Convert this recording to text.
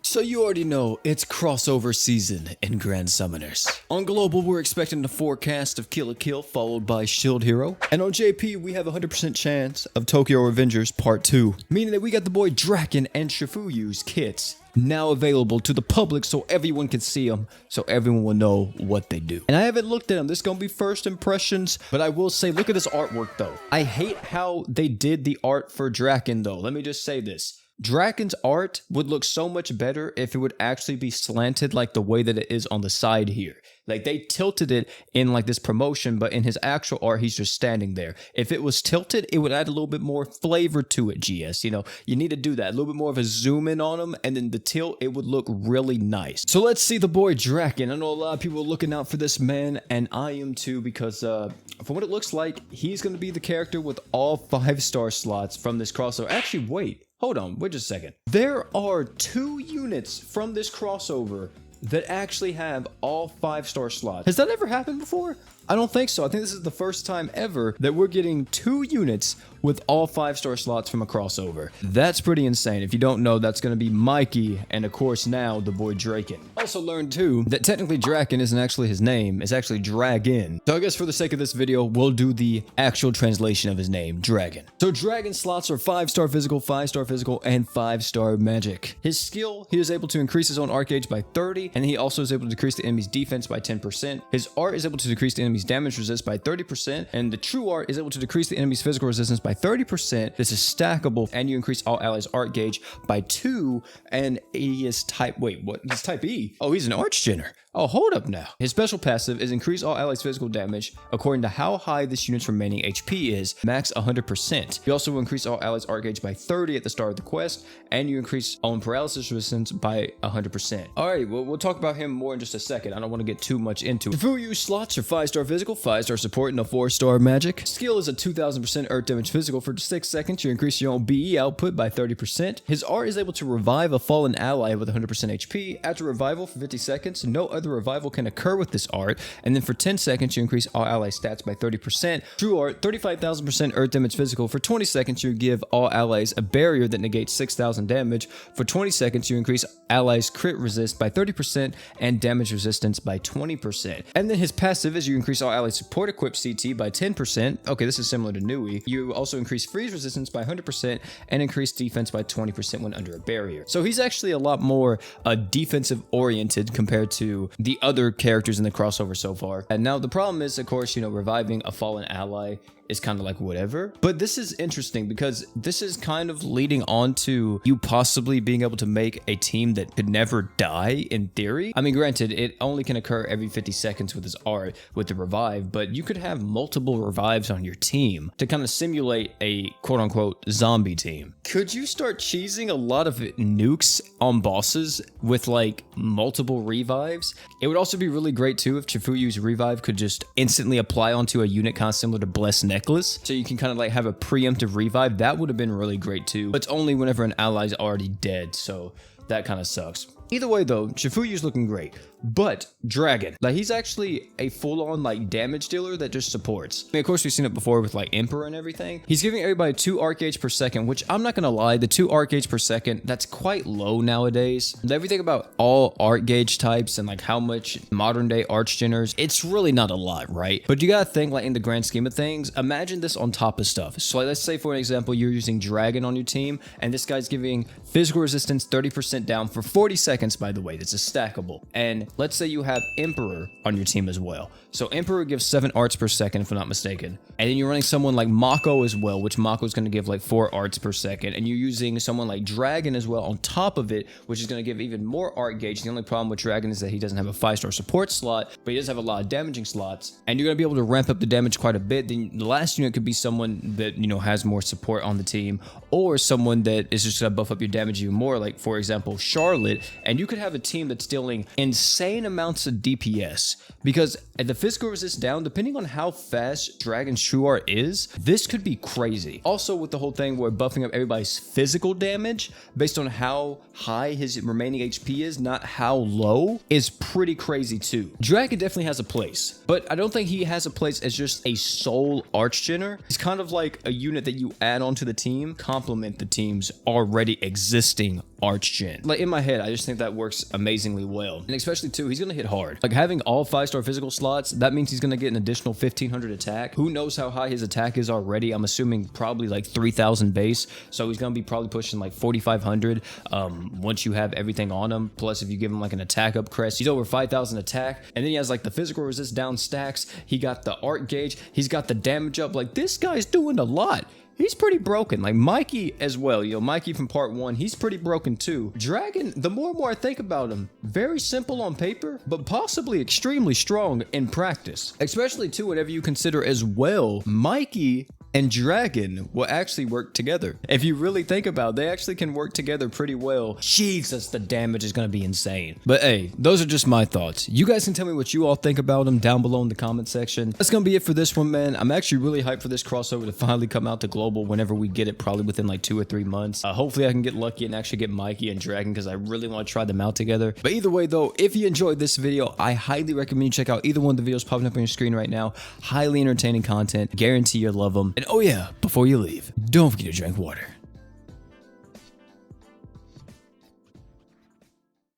So you already know it's crossover season in Grand Summoners. On Global, we're expecting the forecast of Kill a Kill followed by Shield Hero. And on JP, we have a 100% chance of Tokyo Revengers Part 2. Meaning that we got the boy Draken and Chifuyu's kits now available to the public so everyone can see them, so everyone will know what they do. And I haven't looked at them. This is gonna be first impressions, but I will say, look at this artwork though. I hate how they did the art for Draken though. Let me just say this. Draken's art would look so much better if it would actually be slanted like the way that it is on the side here. Like they tilted it in like this promotion, but in his actual art, he's just standing there. If it was tilted, it would add a little bit more flavor to it, GS. You know, you need to do that. A little bit more of a zoom in on him, and then the tilt, it would look really nice. So let's see the boy Draken. I know a lot of people are looking out for this man, and I am too, because from what it looks like, he's going to be the character with all 5-star slots from this crossover. Actually, wait. Hold on, wait just a second. There are 2 units from this crossover that actually have all 5-star slots. Has that ever happened before? I don't think so. I think this is the first time ever that we're getting 2 units with all 5-star slots from a crossover. That's pretty insane. If you don't know, that's going to be Mikey and of course now the boy Draken. Also learned too that technically Draken isn't actually his name. It's actually Dragon. So I guess for the sake of this video, we'll do the actual translation of his name, Dragon. So Dragon slots are 5-star physical, 5-star physical, and 5-star magic. His skill, he is able to increase his own arc gauge by 30, and he also is able to decrease the enemy's defense by 10%. His art is able to decrease the enemy's damage resist by 30%, and the true art is able to decrease the enemy's physical resistance by 30%. This is stackable, and you increase all allies' art gauge by 2, and he is type, wait, what? He's type E. Oh, he's an archgener. Oh, hold up now. His special passive is increase all allies' physical damage according to how high this unit's remaining HP is, max 100%. You also increase all allies' art gauge by 30 at the start of the quest, and you increase own paralysis resistance by 100%. Alright, well, we'll talk about him more in just a second. I don't want to get too much into it. Chifuyu slots are 5-star physical, 5-star support, and a 4-star magic. Skill is a 2000% earth damage physical for 6 seconds. You increase your own BE output by 30%. His art is able to revive a fallen ally with 100% HP. After revival for 50 seconds, no other revival can occur with this art, and then for 10 seconds you increase all ally stats by 30%. True art, 35,000% earth damage physical. For 20 seconds you give all allies a barrier that negates 6,000 damage. For 20 seconds you increase allies crit resist by 30% and damage resistance by 20%. And then his passive is you increase all allies support equipped CT by 10%. Okay, this is similar to Nui. You also increase freeze resistance by 100% and increase defense by 20% when under a barrier. So he's actually a lot more defensive oriented compared to the other characters in the crossover so far. And now the problem is, of course, you know, reviving a fallen ally is kind of like whatever. But this is interesting because this is kind of leading on to you possibly being able to make a team that could never die in theory. I mean, granted, it only can occur every 50 seconds with his art with the revive, but you could have multiple revives on your team to kind of simulate a quote unquote zombie team. Could you start cheesing a lot of nukes on bosses with like multiple revives? It would also be really great too if Chifuyu's revive could just instantly apply onto a unit kind of similar to Blessed Necklace, so you can kind of like have a preemptive revive. That would have been really great too, but it's only whenever an ally's already dead, so that kind of sucks. Either way though, Chifuyu's looking great. But Dragon, like he's actually a full-on like damage dealer that just supports. I mean, of course we've seen it before with like Emperor and everything. He's giving everybody 2 arc gauge per second, which I'm not gonna lie, the 2 arc gauge per second, that's quite low nowadays. Everything about all arc gauge types and like how much modern day archgeners, it's really not a lot, right? But you gotta think like in the grand scheme of things, imagine this on top of stuff. So like, let's say for an example, you're using Dragon on your team and this guy's giving physical resistance 30% down for 40 seconds, by the way. That's a stackable. And let's say you have Emperor on your team as well. So Emperor gives 7 arts per second, if I'm not mistaken. And then you're running someone like Mako as well, which Mako is going to give like 4 arts per second. And you're using someone like Dragon as well on top of it, which is going to give even more art gauge. The only problem with Dragon is that he doesn't have a 5-star support slot, but he does have a lot of damaging slots. And you're going to be able to ramp up the damage quite a bit. Then the last unit could be someone that, you know, has more support on the team, or someone that is just going to buff up your damage even more, like for example Charlotte. And you could have a team that's dealing insane amounts of DPS, because at the physical resist down, depending on how fast Dragon's true art is, this could be crazy. Also with the whole thing where buffing up everybody's physical damage based on how high his remaining HP is, not how low, is pretty crazy too. Dragon definitely has a place, but I don't think he has a place as just a sole archgener. He's kind of like a unit that you add onto the team, complement the team's already existing arch chin. Like in my head, I just think that works amazingly well. And especially too, he's gonna hit hard. Like having all 5-star physical slots, that means he's gonna get an additional 1500 attack. Who knows how high his attack is already? I'm assuming probably like 3000 base. So he's gonna be probably pushing like 4500 once you have everything on him. Plus if you give him like an attack up crest, he's over 5000 attack. And then he has like the physical resist down stacks. He got the art gauge. He's got the damage up. Like this guy's doing a lot. He's pretty broken. Like Mikey as well. You know, Mikey from part 1, he's pretty broken too. Draken, the more and more I think about him, very simple on paper, but possibly extremely strong in practice. Especially too, whatever you consider as well, Mikey and Draken will actually work together. If you really think about it, they actually can work together pretty well. Jesus, the damage is gonna be insane. But hey, those are just my thoughts. You guys can tell me what you all think about them down below in the comment section. That's gonna be it for this one, man. I'm actually really hyped for this crossover to finally come out to global whenever we get it, probably within like 2 or 3 months. Hopefully I can get lucky and actually get Mikey and Draken because I really want to try them out together. But either way though, if you enjoyed this video, I highly recommend you check out either one of the videos popping up on your screen right now. Highly entertaining content. Guarantee you'll love them. And oh yeah, before you leave, don't forget to drink water.